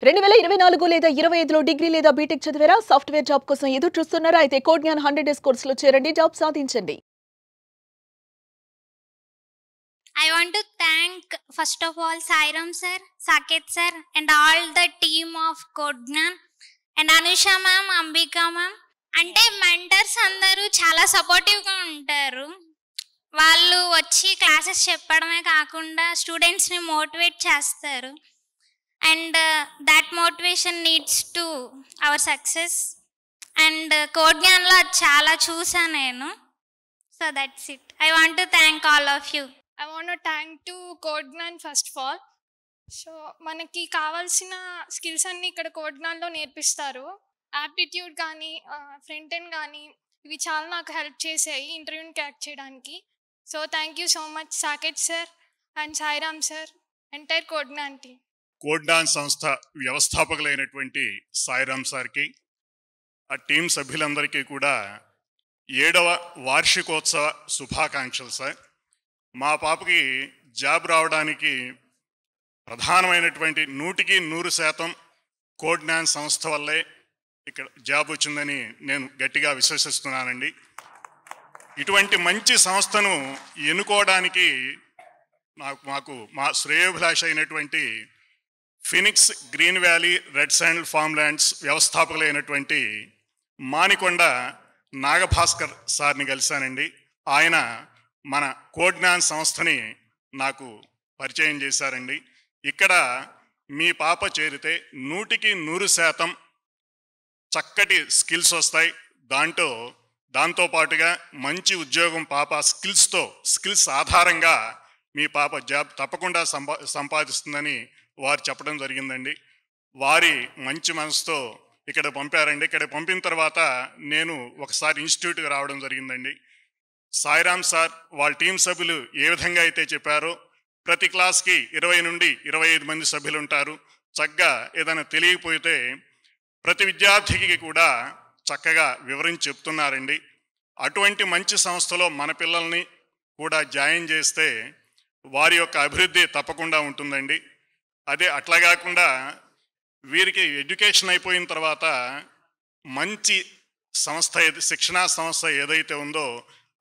2024 లేదా 25లో డిగ్రీ లేదా బీటెక్ చదివారా? సాఫ్ట్‌వేర్ జాబ్ కోసం ఎదురు చూస్తున్నారా? అయితే కోడ్ జ్ఞాన్ 100 డేస్ కోర్సులో చేరండి, జాబ్ సాధించండి. I want to thank first of all Sairam sir, Saket sir and all the team of Kodgnan and Anusha ma'am, Ambika ma'am. అంటే మెంటర్స్ అందరూ చాలా సపోర్టివ్గా ఉంటారు. వాళ్ళు వచ్చి క్లాసెస్ చెప్పడమే కాకుండా స్టూడెంట్స్ని మోటివేట్ చేస్తారు. And that motivation needs to our success. And కోడ్జ్ఞాన్లో అది చాలా చూసాను నేను. So that's it. I want to thank all of you. I want to thank to Codegnan first of all. So మనకి కావాల్సిన స్కిల్స్ అన్నీ ఇక్కడ కోడ్జ్ఞాన్లో నేర్పిస్తారు. యాప్టిట్యూడ్ కానీ ఫ్రంట్ ఎండ్ కానీ ఇవి చాలా నాకు హెల్ప్ చేసాయి ఇంటర్వ్యూని క్రాక్ చేయడానికి. So thank you so much Saketh sir and Sairam sir, entire Codegnan team. Codegnan సంస్థ వ్యవస్థాపకులైనటువంటి సాయిరామ్ సార్కి, ఆ టీం సభ్యులందరికీ కూడా 7వ వార్షికోత్సవ శుభాకాంక్షలు సార్. మా పాపకి జాబ్ రావడానికి ప్రధానమైనటువంటి 100% కోడ్జ్ఞాన్ సంస్థ వల్లే ఇక్కడ జాబ్ వచ్చిందని నేను గట్టిగా విశ్వసిస్తున్నానండి. ఇటువంటి మంచి సంస్థను ఎన్నుకోవడానికి మాకు మా శ్రేయోభిలాష అయినటువంటి Phoenix Green Valley Red Sandal Farm Lands వ్యవస్థాపకులైనటువంటి మానికొండ నాగభాస్కర్ సార్ని కలిశానండి. ఆయన మన కోడ్జ్ఞాన్ సంస్థని నాకు పరిచయం చేశారండి. ఇక్కడ మీ పాప చేరితే 100% చక్కటి స్కిల్స్ వస్తాయి. దాంతోపాటుగా మంచి ఉద్యోగం పాప స్కిల్స్ ఆధారంగా మీ పాప జాబ్ తప్పకుండా సంపాదిస్తుందని వారు చెప్పడం జరిగిందండి. వారి మంచి మనసుతో ఇక్కడ పంపారండి. ఇక్కడ పంపిన తర్వాత నేను ఒకసారి ఇన్స్టిట్యూట్కి రావడం జరిగిందండి. సాయిరామ్ సార్ వాళ్ళ టీం సభ్యులు ఏ విధంగా అయితే చెప్పారో ప్రతి క్లాస్కి 20 నుండి 25 మంది సభ్యులు ఉంటారు. చక్కగా ఏదైనా తెలియకపోతే ప్రతి విద్యార్థికి కూడా చక్కగా వివరించి చెప్తున్నారండి. అటువంటి మంచి సంస్థలో మన పిల్లల్ని కూడా జాయిన్ చేస్తే వారి యొక్క అభివృద్ధి తప్పకుండా ఉంటుందండి. అట్లా కాకుండా వీరికి ఎడ్యుకేషన్ అయిపోయిన తర్వాత మంచి సంస్థ శిక్షణా సంస్థ ఏదైతే ఉందో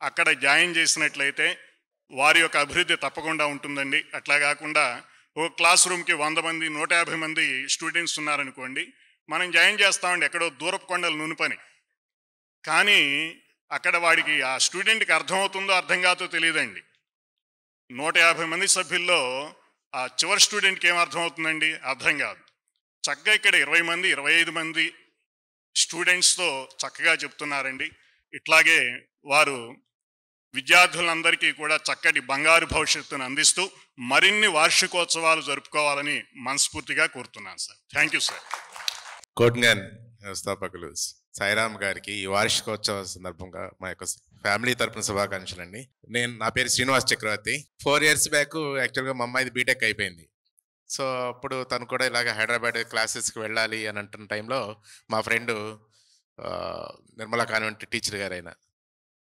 అక్కడ జాయిన్ చేసినట్లయితే వారి యొక్క అభివృద్ధి తప్పకుండా ఉంటుందండి. అట్లా కాకుండా ఒక క్లాస్ రూమ్కి 100 మంది 150 మంది స్టూడెంట్స్ ఉన్నారనుకోండి, మనం జాయిన్ చేస్తామండి ఎక్కడో దూరపు కొండలు నునుపని. కానీ అక్కడ వాడికి ఆ స్టూడెంట్కి అర్థమవుతుందో అర్థం కాదో తెలియదండి. 150 మంది సభ్యుల్లో ఆ చివరి స్టూడెంట్కి ఏం అర్థమవుతుందండి? అర్థం కాదు. చక్కగా ఇక్కడ 20 మంది 25 మంది స్టూడెంట్స్తో చక్కగా చెప్తున్నారండి. ఇట్లాగే వారు విద్యార్థులందరికీ కూడా చక్కటి బంగారు భవిష్యత్తును అందిస్తూ మరిన్ని వార్షికోత్సవాలు జరుపుకోవాలని మనస్ఫూర్తిగా కోరుతున్నాను sir. Thank you sir. Codegnan వ్యవస్థాపకులు సాయిరామ్ గారికి ఈ వార్షికోత్సవ సందర్భంగా మా యొక్క ఫ్యామిలీ తరపున శుభాకాంక్షలు అండి. నా పేరు శ్రీనివాస్ చక్రవర్తి. 4 years బ్యాక్ యాక్చువల్గా మా అమ్మాయిది బీటెక్ అయిపోయింది. సో అప్పుడు తను కూడా ఇలాగ హైదరాబాద్ క్లాసెస్కి వెళ్ళాలి అని అంటున్న టైంలో మా ఫ్రెండ్ నిర్మలా కాన్వెంట్ టీచర్ గారు అయినా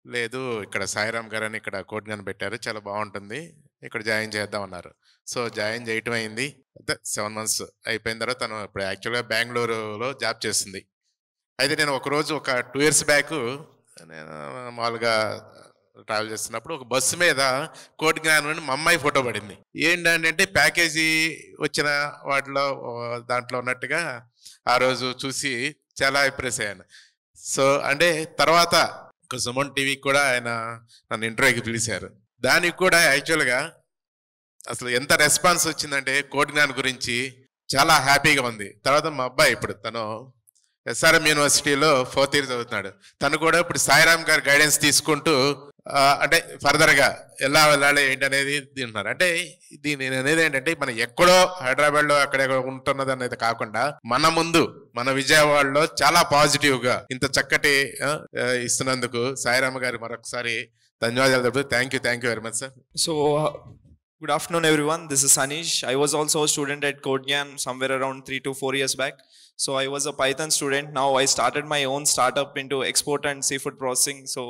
లేదు ఇక్కడ సాయిరామ్ గారు అని ఇక్కడ కోడ్జ్ఞాన్ పెట్టారు, చాలా బాగుంటుంది, ఇక్కడ జాయిన్ చేద్దామన్నారు. సో జాయిన్ చేయటం అయింది. 7 months అయిపోయిన తర్వాత తను ఇప్పుడు యాక్చువల్గా బెంగళూరులో జాబ్ చేస్తుంది. అయితే నేను ఒక 2 years బ్యాక్ నేను మామూలుగా ట్రావెల్ చేస్తున్నప్పుడు ఒక బస్సు మీద కోడ్జ్ఞాన్ అని మా అమ్మాయి ఫోటో పడింది. ఏంటంటే ప్యాకేజీ వచ్చిన దాంట్లో ఉన్నట్టుగా ఆ రోజు చూసి చాలా ఇంప్రెస్ అయ్యాను. సో అంటే తర్వాత సుమన్ టీవీకి కూడా ఆయన నన్ను ఇంటర్వ్యూకి పిలిచారు. దానికి కూడా యాక్చువల్గా అసలు ఎంత రెస్పాన్స్ వచ్చిందంటే కోడ్జ్ఞాన్ గురించి చాలా హ్యాపీగా ఉంది. తర్వాత మా అబ్బాయి ఇప్పుడు తను SRM యూనివర్సిటీలో 4th year చదువుతున్నాడు. తను కూడా ఇప్పుడు సాయిరామ్ గారి గైడెన్స్ తీసుకుంటూ అంటే ఫర్దర్గా ఎలా వెళ్ళాలి ఏంటనేది తింటున్నారు. అంటే నేను అనేది ఏంటంటే మనం ఎక్కడో హైదరాబాద్లో అక్కడ ఉంటున్నది అనేది కాకుండా మన విజయవాడలో చాలా పాజిటివ్గా ఇంత చక్కటి ఇస్తున్నందుకు సాయిరామ్ గారి మరొకసారి ధన్యవాదాలు చెప్తూ thank you very much sir. So good afternoon everyone, this is Anish. I was also a student at Kodgnan somewhere around 3 to 4 years back. So I was a Python student. Now I started my own startup into export and seafood processing. So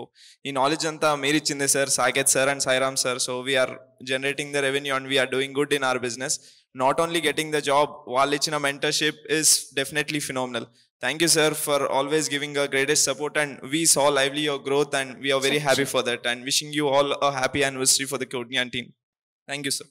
in knowledge anta mere ichinde sir, Saket sir and Sairam sir. So we are generating the revenue and we are doing good in our business. not only getting the job, వాళ్ళు ఇచ్చిన mentorship is definitely phenomenal. Thank you, sir, for always giving a greatest support, and we saw lively your growth, and we are very happy for that, and wishing you all a happy anniversary for the Codegnian team. Thank you, sir.